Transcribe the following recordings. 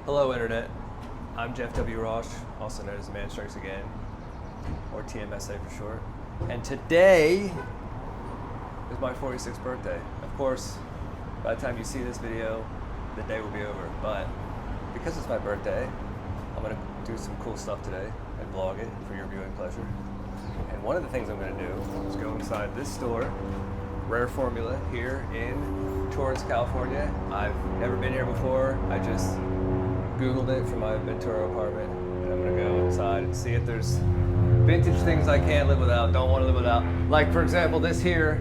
Hello Internet, I'm Jeff W. Roche, also known as Man Strikes Again, or TMSA for short. And today is my 46th birthday. Of course, by the time you see this video, the day will be over. But because it's my birthday, I'm gonna do some cool stuff today and vlog it for your viewing pleasure. And one of the things I'm gonna do is go inside this store, Rare Formula, here in Torrance, California. I've never been here before. I just Googled it from my Ventura apartment, and I'm gonna go inside and see if there's vintage things I can't live without, don't want to live without. Like, for example, this here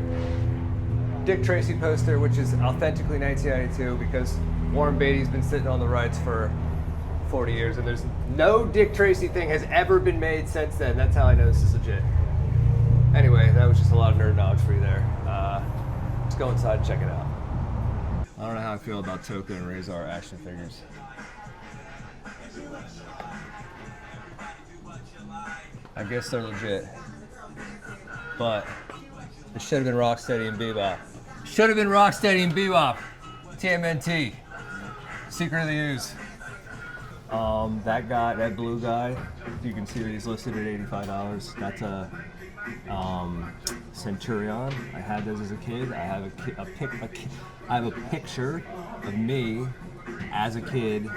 Dick Tracy poster, which is authentically 1992 because Warren Beatty's been sitting on the rights for 40 years, and there's no Dick Tracy thing has ever been made since then. That's how I know this is legit. Anyway, that was just a lot of nerd knowledge for you there. Let's go inside and check it out. I don't know how I feel about Toka and Razor action figures. I guess they're legit, but it should have been Rocksteady and Bebop. Should have been Rocksteady and Bebop. TMNT. Secret of the Ooze. That guy, that blue guy, you can see that he's listed at $85. That's a Centurion. I had those as a kid. I have I have a picture of me as a kid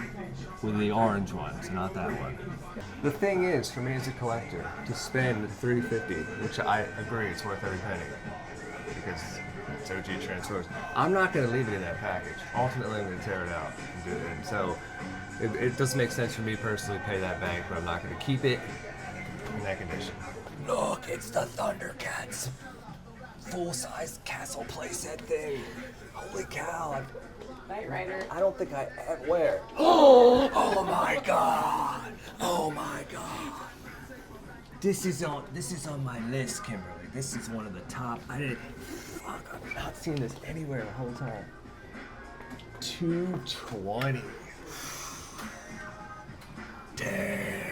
with the orange ones, not that one. The thing is, for me as a collector, to spend $350, which I agree it's worth every penny, because it's OG transfers. I'm not going to leave it in that package. Ultimately, I'm going to tear it out and do it. And so, it doesn't make sense for me personally to pay that bank, but I'm not going to keep it in that condition. Look, it's the Thundercats. Full-size castle playset thing. Holy cow. Knight Rider. I don't think I ever wear. Oh my god! Oh my god! This is on my list, Kimberley. This is one of the top. I've not seen this anywhere the whole time. $220. Damn.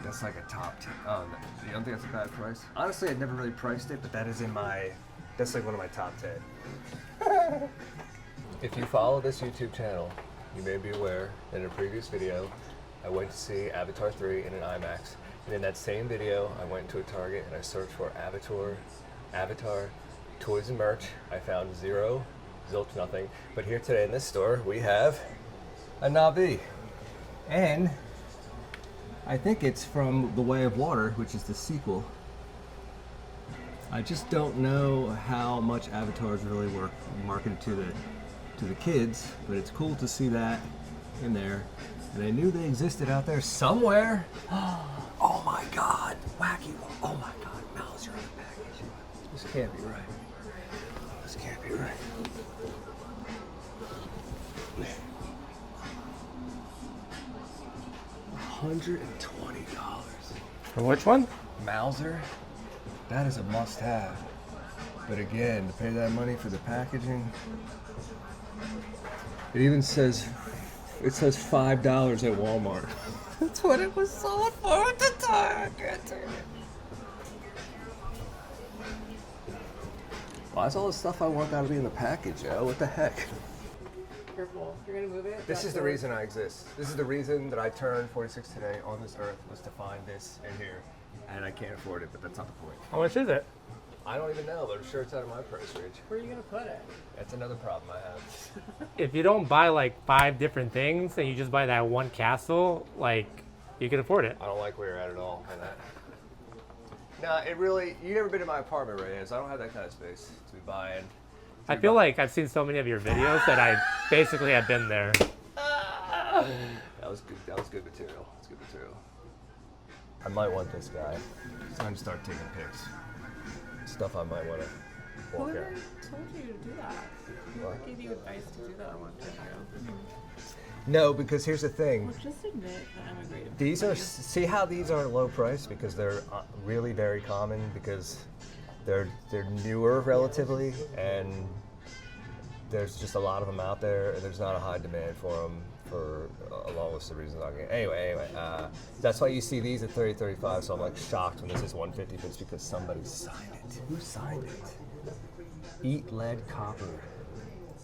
That's like a top 10. Oh, you don't think that's a bad price? Honestly, I'd never really priced it, but that is that's like one of my top 10. If you follow this YouTube channel, you may be aware that in a previous video, I went to see Avatar 3 in an IMAX. And in that same video, I went to a Target and I searched for Avatar toys and merch. I found zero, zilch, nothing. But here today in this store, we have a Na'vi. And I think it's from The Way of Water, which is the sequel. I just don't know how much Avatars really were marketed to the kids, but it's cool to see that in there. And I knew they existed out there somewhere. Oh my god, wacky, oh my god, Mauser in the package. This can't be right. This can't be right. $120. For which one? Mauser. That is a must-have. But again, to pay that money for the packaging, it even says, $5 at Walmart. That's what it was sold for at the time. I can't turn it. Why is all the stuff I want gotta be in the package, yo? What the heck? Careful, you're gonna move it. This is the reason I exist. This is the reason that I turned 46 today on this earth, was to find this in here. And I can't afford it, but that's not the point. How much is it? I don't even know, but I'm sure it's out of my price range. Where are you gonna put it? That's another problem I have. If you don't buy like 5 different things and you just buy that one castle, like, you can afford it. I don't like where you're at all on that. No, it really, you've never been in my apartment, right? So I don't have that kind of space to be buying. I feel like I've seen so many of your videos that I basically have been there. That was good. That was good material. That's good material. I might want this guy. It's time to start taking pics. Stuff I might want to walk out. Whoever told you to do that? Whoever gave you advice to do that a long time ago? No, because here's the thing. Well, just admit that I'm a great These are, see how these are low price? Because they're really very common, because they're newer relatively, and there's just a lot of them out there, and there's not a high demand for them for a long list of reasons. Anyway, that's why you see these at $30, $35, so I'm like shocked when this is $150, but it's because somebody signed it. Who signed it? Eat Lead Copper.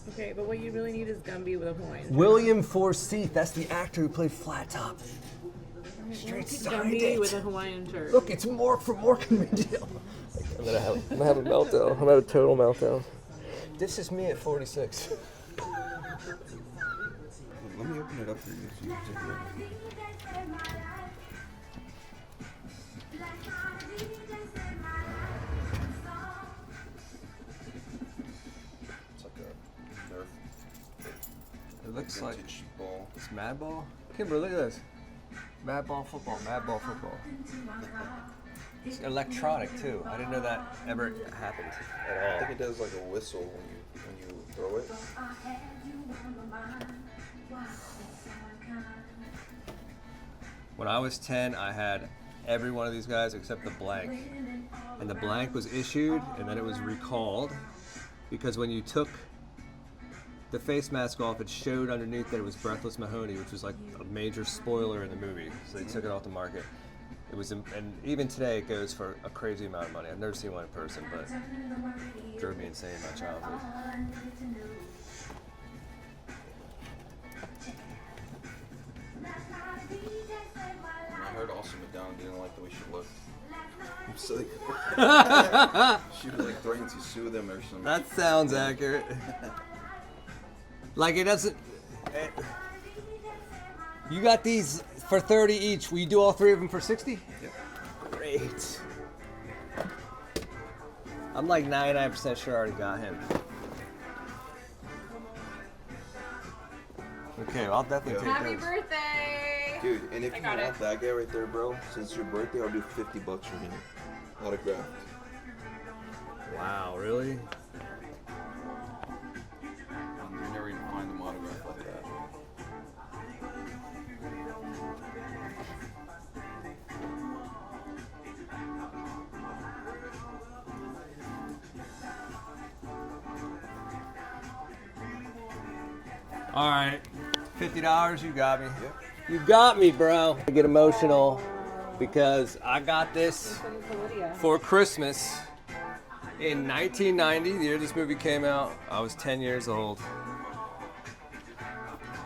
Okay, but what you really need is Gumby with a Hawaiian shirt. William Forsythe, that's the actor who played Flat Top. Straight signed Gumby it. with a Hawaiian shirt. Look, it's Mork from Mork and Mindy. I'm gonna have a meltdown. I'm gonna have a total meltdown. This is me at 46. Let me open it up for you so you can take a look. It's like a Nerf It looks like vintage ball. it's Mad Ball. Kimberley, look at this. Mad Ball football. Mad Ball football. It's electronic too. I didn't know that ever happened I at all. think it does like a whistle when you throw it. When I was 10, I had every one of these guys except the blank. And the blank was issued and then it was recalled because when you took the face mask off, it showed underneath that it was Breathless Mahoney, which was like a major spoiler in the movie. So they took it off the market. It was, and even today it goes for a crazy amount of money. I've never seen one in person, but it drove me insane in my childhood. I heard also Madonna didn't like the way she looked. So she was like threatening to sue them or something. That sounds accurate. Like it doesn't. You got these for 30 each. Will you do all three of them for 60? Yep. Great. I'm like 99% sure I already got him. Okay, well, I'll definitely take Happy those. birthday! Dude, and if I you got want it. that guy right there, bro, since your birthday, I'll do $50 for him. Autographed. Wow, really? You never even find them autographed like that. All right, $50, you got me. Yep. You got me, bro. I get emotional because I got this for Christmas in 1990, the year this movie came out. I was 10 years old.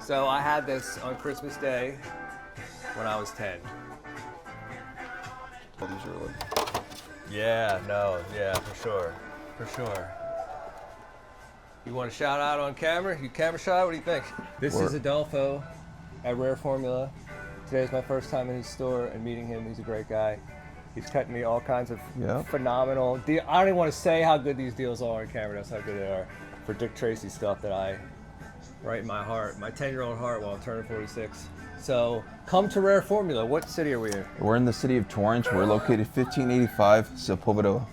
So I had this on Christmas Day when I was 10. All these are like, Yeah, for sure. For sure. You want to shout out on camera? You camera shy? What do you think? This is Adolfo at Rare Formula. Today's my first time in his store and meeting him. He's a great guy. He's cutting me all kinds of phenomenal deals. I don't even want to say how good these deals are on camera. That's how good they are. For Dick Tracy stuff that I write in my heart, my 10-year-old heart while I'm turning 46. So come to Rare Formula. What city are we in? We're in the city of Torrance. We're located 1585 Sepulveda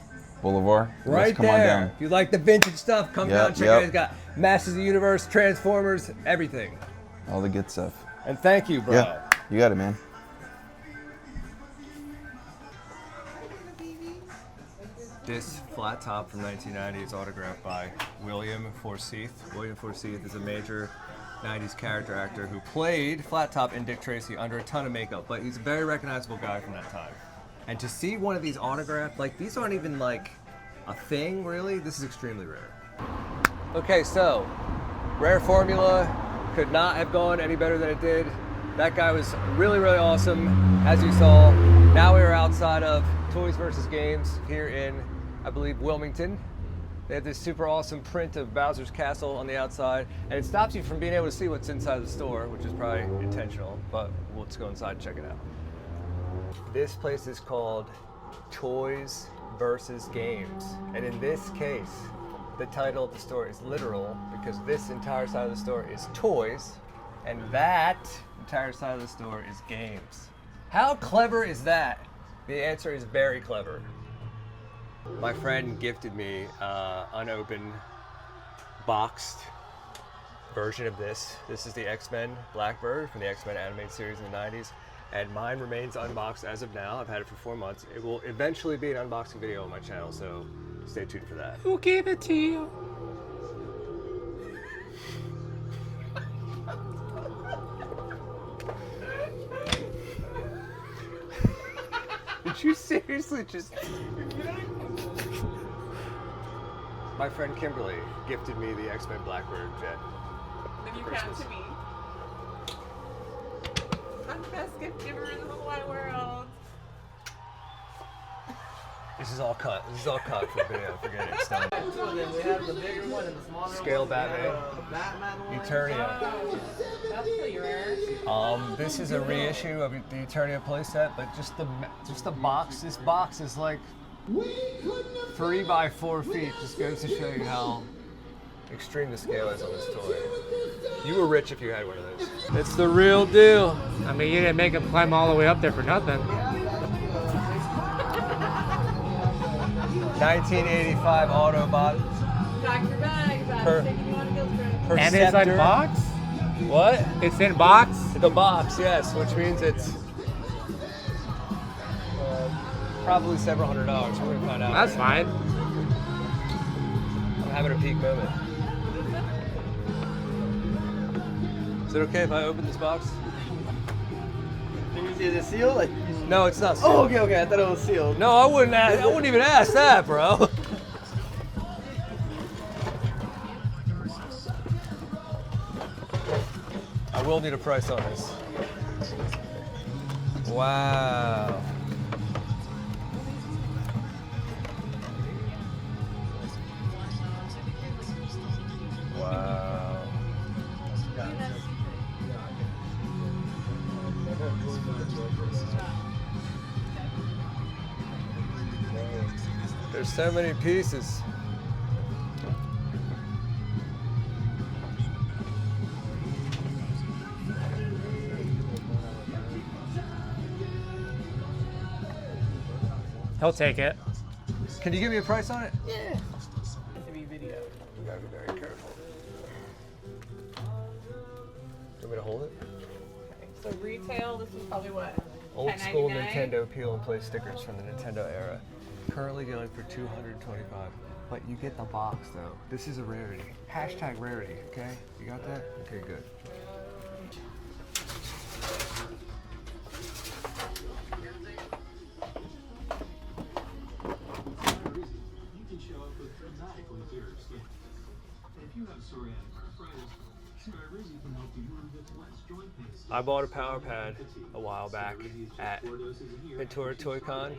Blvd. Right come there. on down. If you like the vintage stuff, come down, check it out. He's got Masters of the Universe, Transformers, everything. All the good stuff. And thank you, bro. Yeah, you got it, man. This flat top from 1990 is autographed by William Forsythe. William Forsythe is a major 90s character actor who played Flat Top in Dick Tracy under a ton of makeup, but he's a very recognizable guy from that time. And to see one of these autographed, like these aren't even like a thing really, this is extremely rare. Okay, so Rare Formula could not have gone any better than it did. That guy was really, really awesome, as you saw. Now we are outside of Toys vs. Games here in, I believe, Wilmington. They have this super awesome print of Bowser's Castle on the outside, and it stops you from being able to see what's inside the store, which is probably intentional, but let's go inside and check it out. This place is called Toys vs. Games, and in this case, the title of the store is literal because this entire side of the store is toys, and that entire side of the store is games. How clever is that? The answer is very clever. My friend gifted me unopened, boxed version of this. This is the X-Men Blackbird from the X-Men animated series in the 90s, and mine remains unboxed as of now. I've had it for 4 months. It will eventually be an unboxing video on my channel, so stay tuned for that. Who gave it to you? Did you seriously just... my friend Kimberley gifted me the X-Men Blackbird jet. Then you Christmas. come to me. I'm the best gift giver in the whole wide world. This is all cut. This is all cut for the video. Forget it. It's done. Two of them. We have the bigger one and the smaller Scale one. Batman. Batman one. Eternia. Oh, that's pretty rare. This is a reissue of the Eternia playset, but just the box. This box is like 3 by 4 feet. Just goes to show you how extreme the scale is on this toy. You were rich if you had one of those. It's the real deal. I mean, you didn't make him climb all the way up there for nothing. 1985 Autobot. Pack your bags. I'm taking you on a guilt trip. And it's Perceptor. in box? What? It's in box? The box, yes, which means it's probably several $100s. We're gonna find out. That's fine. I'm having a peak moment. Is it okay if I open this box? Is it sealed? Like, No, it's not sealed. oh, okay. I thought it was sealed. No, I wouldn't. I wouldn't even ask that, bro. I will need a price on this. Wow. Wow. There's so many pieces. He'll take it. Can you give me a price on it? Yeah. To be video. You gotta be very careful. Do you want me to hold it? So retail, this is probably what? Old school $10.99? Nintendo peel and play stickers from the Nintendo era. Currently going for $225. But you get the box though. This is a rarity. Hashtag rarity, okay? You got that? Okay, good. I bought a power pad a while back at Ventura Toy Con.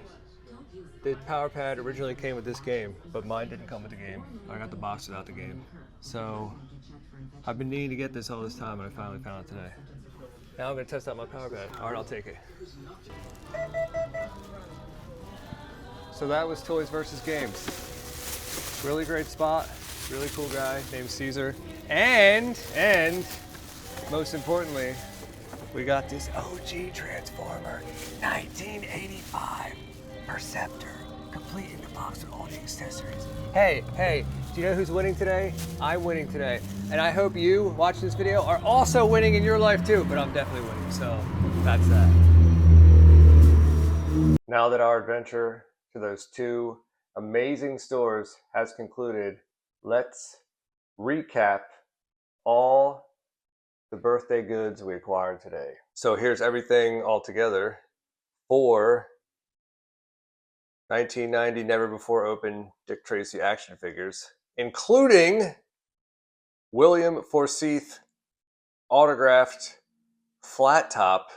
The power pad originally came with this game, but mine didn't come with the game. I got the box without the game. So I've been needing to get this all this time, and I finally found it today. Now I'm gonna test out my power pad. All right, I'll take it. So that was Toys versus Games. Really great spot. Really cool guy named Caesar. And most importantly, we got this OG Transformer 1985 Perceptor, complete in the box with all the accessories. Hey, do you know who's winning today? I'm winning today. And I hope you watching this video are also winning in your life too, but I'm definitely winning, so that's that. Now that our adventure to those two amazing stores has concluded, let's recap all the birthday goods we acquired today. So here's everything all together for 1990 never before opened Dick Tracy action figures, including William Forsyth autographed flat top,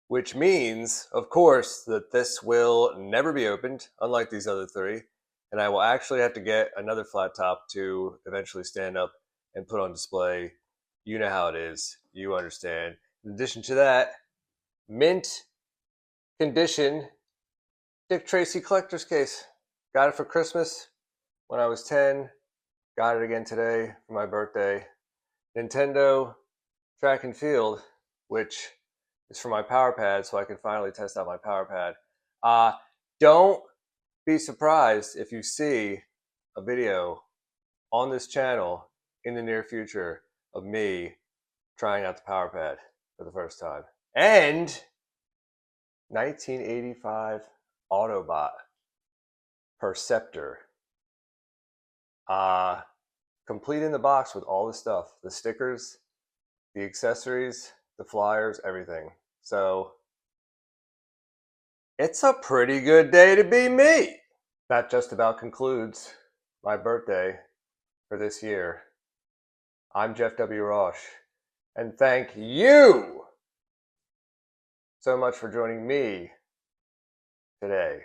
which means, of course, that this will never be opened, unlike these other three. And I will actually have to get another flat top to eventually stand up and put on display. You know how it is. You understand. In addition to that, mint condition Dick Tracy collector's case. Got it for Christmas when I was 10. Got it again today for my birthday. Nintendo track and field, which is for my power pad, so I can finally test out my power pad. Don't be surprised if you see a video on this channel in the near future of me trying out the power pad for the first time. And 1985 Autobot Perceptor. Complete in the box with all the stuff, the stickers, the accessories, the flyers, everything. So it's a pretty good day to be me. That just about concludes my birthday for this year. I'm Jeff W. Roche, and thank you so much for joining me today.